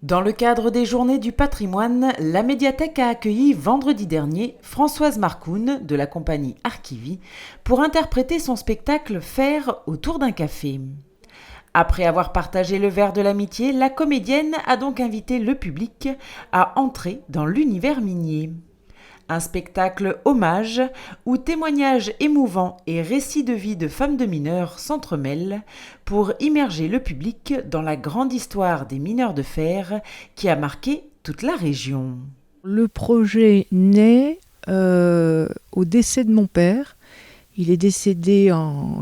Dans le cadre des Journées du patrimoine, la médiathèque a accueilli vendredi dernier Françoise Marcoun de la compagnie Archivie pour interpréter son spectacle Faire autour d'un café. Après avoir partagé le verre de l'amitié, la comédienne a donc invité le public à entrer dans l'univers minier. Un spectacle hommage où témoignages émouvants et récits de vie de femmes de mineurs s'entremêlent pour immerger le public dans la grande histoire des mineurs de fer qui a marqué toute la région. Le projet naît au décès de mon père. Il est décédé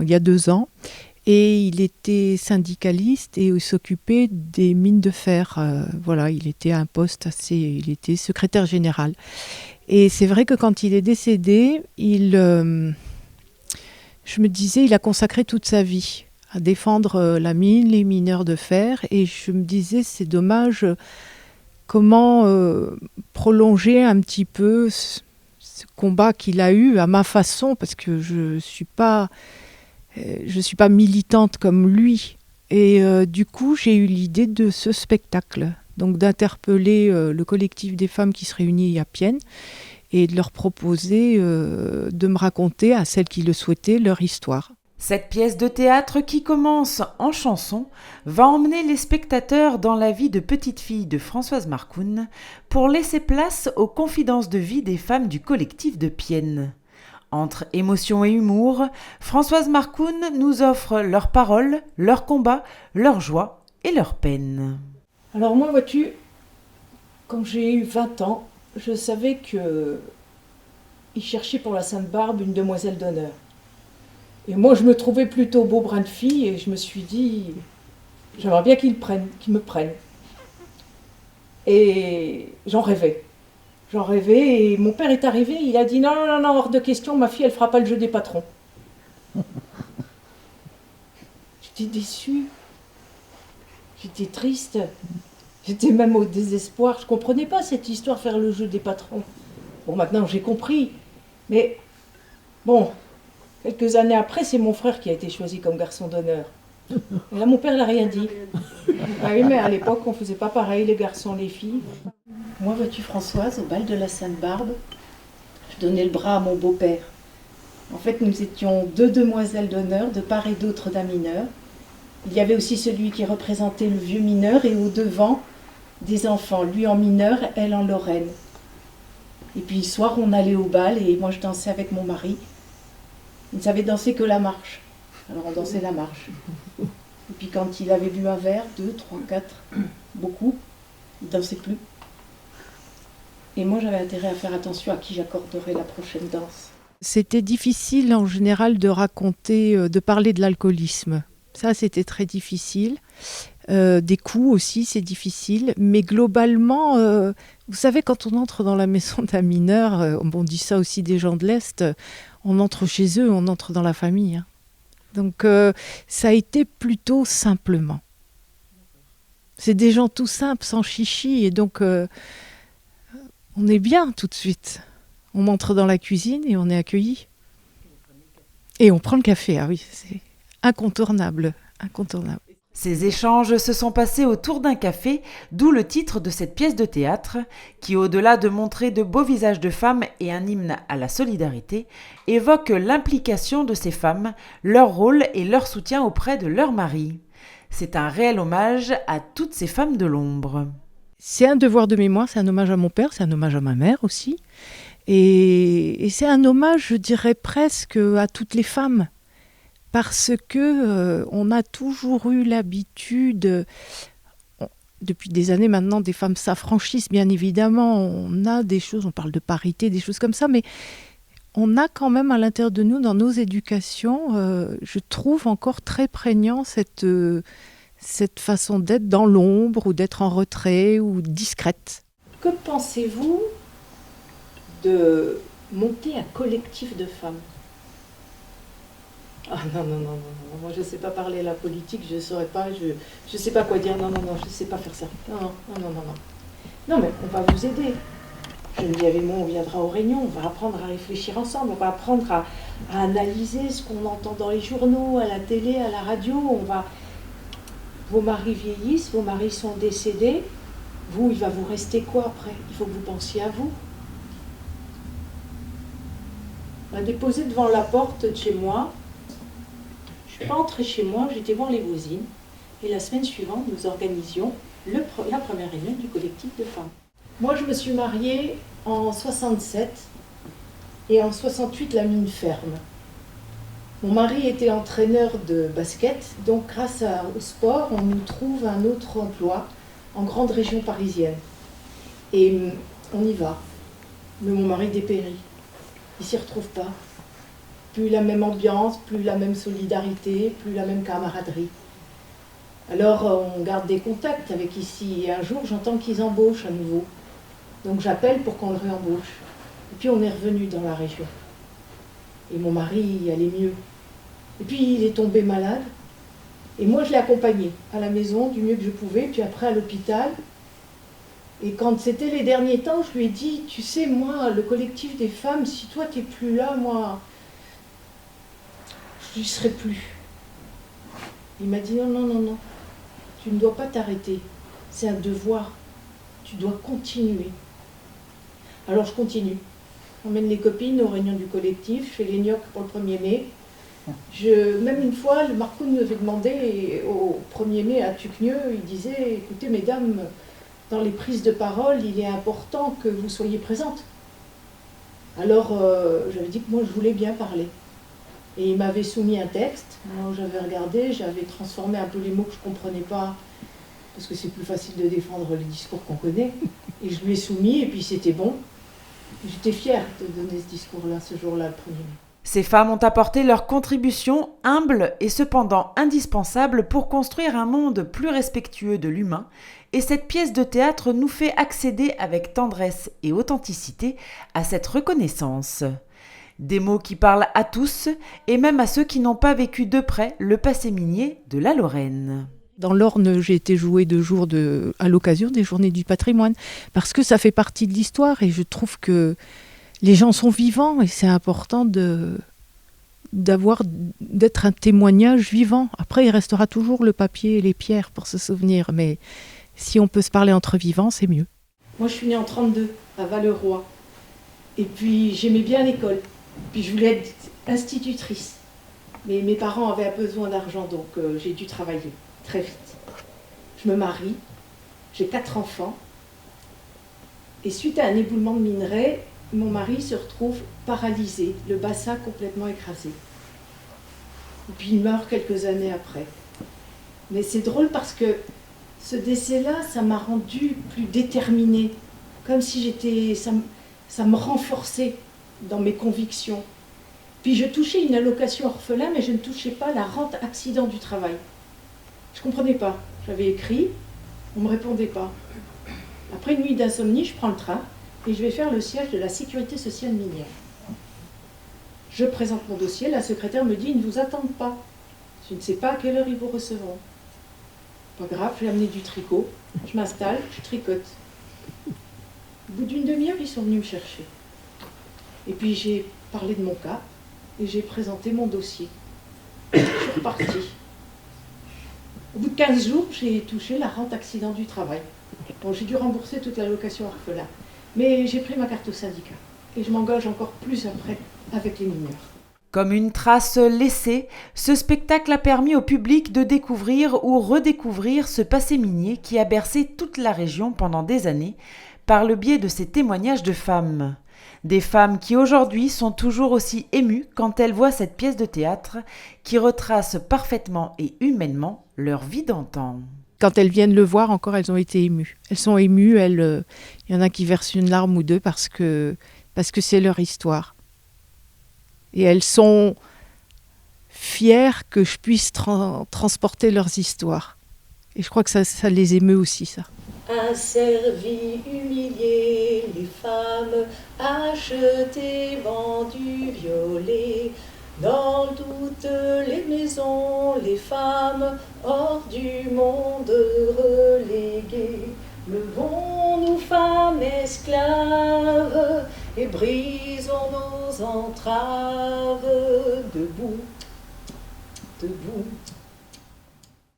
il y a 2 ans et il était syndicaliste et il s'occupait des mines de fer. Il était à un poste il était secrétaire général. Et c'est vrai que quand il est décédé, je me disais, il a consacré toute sa vie à défendre la mine, les mineurs de fer. Et je me disais, c'est dommage, comment prolonger un petit peu ce combat qu'il a eu à ma façon, parce que je suis pas militante comme lui. Et du coup, j'ai eu l'idée de ce spectacle. Donc d'interpeller le collectif des femmes qui se réunit à Pienne et de leur proposer de me raconter, à celles qui le souhaitaient, leur histoire. Cette pièce de théâtre qui commence en chanson va emmener les spectateurs dans la vie de petite fille de Françoise Marcoun pour laisser place aux confidences de vie des femmes du collectif de Pienne. Entre émotion et humour, Françoise Marcoun nous offre leurs paroles, leurs combats, leurs joies et leurs peines. Alors moi, vois-tu, quand j'ai eu 20 ans, je savais qu'il cherchait pour la Sainte-Barbe une demoiselle d'honneur. Et moi, je me trouvais plutôt beau brin de fille et je me suis dit, j'aimerais bien qu'il me prenne. Et j'en rêvais. Et mon père est arrivé, il a dit non, hors de question, ma fille, elle fera pas le jeu des patrons. J'étais déçue. J'étais triste, j'étais même au désespoir. Je ne comprenais pas cette histoire, faire le jeu des patrons. Bon, maintenant j'ai compris. Mais bon, quelques années après, c'est mon frère qui a été choisi comme garçon d'honneur. Et là, mon père n'a rien dit. Ah oui, mais à l'époque, on ne faisait pas pareil, les garçons, les filles. Moi, vois-tu, Françoise, au bal de la Sainte-Barbe, je donnais le bras à mon beau-père. En fait, nous étions 2 demoiselles d'honneur, de part et d'autre d'un mineur. Il y avait aussi celui qui représentait le vieux mineur et au-devant, des enfants, lui en mineur, elle en Lorraine. Et puis le soir, on allait au bal et moi je dansais avec mon mari. Il ne savait danser que la marche. Alors on dansait la marche. Et puis quand il avait bu un verre, 2, 3, 4, beaucoup, il ne dansait plus. Et moi j'avais intérêt à faire attention à qui j'accorderais la prochaine danse. C'était difficile en général de raconter, de parler de l'alcoolisme. Ça, c'était très difficile. Des coups aussi, c'est difficile. Mais globalement, vous savez, quand on entre dans la maison d'un mineur, on dit ça aussi des gens de l'Est, on entre chez eux, on entre dans la famille. Hein. Donc, ça a été plutôt simplement. C'est des gens tout simples, sans chichi. Et donc, on est bien tout de suite. On entre dans la cuisine et on est accueillis. Et on prend le café, ah oui, c'est... Incontournable. Ces échanges se sont passés autour d'un café, d'où le titre de cette pièce de théâtre, qui au-delà de montrer de beaux visages de femmes et un hymne à la solidarité, évoque l'implication de ces femmes, leur rôle et leur soutien auprès de leur mari. C'est un réel hommage à toutes ces femmes de l'ombre. C'est un devoir de mémoire, c'est un hommage à mon père, c'est un hommage à ma mère aussi. Et c'est un hommage, je dirais presque, à toutes les femmes. Parce que on a toujours eu l'habitude, depuis des années maintenant, des femmes s'affranchissent bien évidemment, on a des choses, on parle de parité, des choses comme ça, mais on a quand même à l'intérieur de nous, dans nos éducations, je trouve encore très prégnant cette façon d'être dans l'ombre ou d'être en retrait ou discrète. Que pensez-vous de monter un collectif de femmes ? Ah non, moi je ne sais pas parler la politique, je ne saurais pas, je ne sais pas quoi dire, non, je ne sais pas faire ça. Non. Non, mais on va vous aider. Geneviève et moi, on viendra aux réunions, on va apprendre à réfléchir ensemble, on va apprendre à analyser ce qu'on entend dans les journaux, à la télé, à la radio. Vos maris vieillissent, vos maris sont décédés, Vous, il va vous rester quoi après? Il faut que vous pensiez à vous. On m'a déposé devant la porte de chez moi. Je ne suis pas entrée chez moi, j'étais voir les voisines. Et la semaine suivante, nous organisions la première réunion du collectif de femmes. Moi, je me suis mariée en 67 et en 68, la mine ferme. Mon mari était entraîneur de basket, donc grâce au sport, on nous trouve un autre emploi en grande région parisienne. Et on y va. Mais mon mari dépérit. Il s'y retrouve pas. Plus la même ambiance, plus la même solidarité, plus la même camaraderie. Alors on garde des contacts avec ici. Et un jour, j'entends qu'ils embauchent à nouveau. Donc j'appelle pour qu'on le réembauche. Et puis on est revenu dans la région. Et mon mari allait mieux. Et puis il est tombé malade. Et moi je l'ai accompagné à la maison du mieux que je pouvais, puis après à l'hôpital. Et quand c'était les derniers temps, je lui ai dit, tu sais, moi, le collectif des femmes, si toi t'es plus là, moi, je n'y serai plus. Il m'a dit, non, non, non, non, tu ne dois pas t'arrêter, c'est un devoir, tu dois continuer. Alors je continue. J'emmène les copines aux réunions du collectif, je fais les gnocchs pour le 1er mai. Même une fois, le Marcoun nous avait demandé, au 1er mai à Tucnieux, il disait, écoutez mesdames, dans les prises de parole, il est important que vous soyez présentes. Alors j'avais dit que moi je voulais bien parler. Et il m'avait soumis un texte, moi j'avais regardé, j'avais transformé un peu les mots que je ne comprenais pas, parce que c'est plus facile de défendre les discours qu'on connaît. Et je lui ai soumis, et puis c'était bon. J'étais fière de donner ce discours-là, ce jour-là, le 1er mai. Ces femmes ont apporté leur contribution humble et cependant indispensable pour construire un monde plus respectueux de l'humain, et cette pièce de théâtre nous fait accéder avec tendresse et authenticité à cette reconnaissance. Des mots qui parlent à tous, et même à ceux qui n'ont pas vécu de près le passé minier de la Lorraine. Dans l'Orne, j'ai été jouée 2 jours à l'occasion des Journées du patrimoine, parce que ça fait partie de l'histoire, et je trouve que les gens sont vivants, et c'est important d'être un témoignage vivant. Après, il restera toujours le papier et les pierres pour se souvenir, mais si on peut se parler entre vivants, c'est mieux. Moi, je suis née en 32, à Valleroy. Et puis, j'aimais bien l'école. Puis, je voulais être institutrice. Mais mes parents avaient besoin d'argent, donc j'ai dû travailler très vite. Je me marie, j'ai 4 enfants. Et suite à un éboulement de minerai, mon mari se retrouve paralysé, le bassin complètement écrasé. Et puis il meurt quelques années après. Mais c'est drôle parce que ce décès-là, ça m'a rendue plus déterminée. Comme si ça me renforçait dans mes convictions. Puis je touchais une allocation orphelin, mais je ne touchais pas la rente accident du travail. Je ne comprenais pas. J'avais écrit, on ne me répondait pas. Après une nuit d'insomnie, je prends le train et je vais faire le siège de la sécurité sociale minière. Je présente mon dossier, la secrétaire me dit « Ils ne vous attendent pas. Je ne sais pas à quelle heure ils vous recevront. » Pas grave, je vais amener du tricot, je m'installe, je tricote. Au bout d'une demi-heure, ils sont venus me chercher. Et puis j'ai parlé de mon cas et j'ai présenté mon dossier. Je suis repartie. Au bout de 15 jours, j'ai touché la rente accident du travail. Bon, j'ai dû rembourser toute l'allocation orphelin. Mais j'ai pris ma carte au syndicat. Et je m'engage encore plus après avec les mineurs. Comme une trace laissée, ce spectacle a permis au public de découvrir ou redécouvrir ce passé minier qui a bercé toute la région pendant des années par le biais de ces témoignages de femmes. Des femmes qui aujourd'hui sont toujours aussi émues quand elles voient cette pièce de théâtre qui retrace parfaitement et humainement leur vie d'antan. Quand elles viennent le voir encore, elles ont été émues. Elles sont émues, il y en a qui versent une larme ou deux parce que c'est leur histoire. Et elles sont fières que je puisse transporter leurs histoires. Et je crois que ça les émeut aussi, ça. Asservies, humiliées, les femmes, achetées, vendues, violées. Dans toutes les maisons, les femmes hors du monde reléguées. Levons-nous, femmes esclaves, et brisons nos entraves. Debout, debout,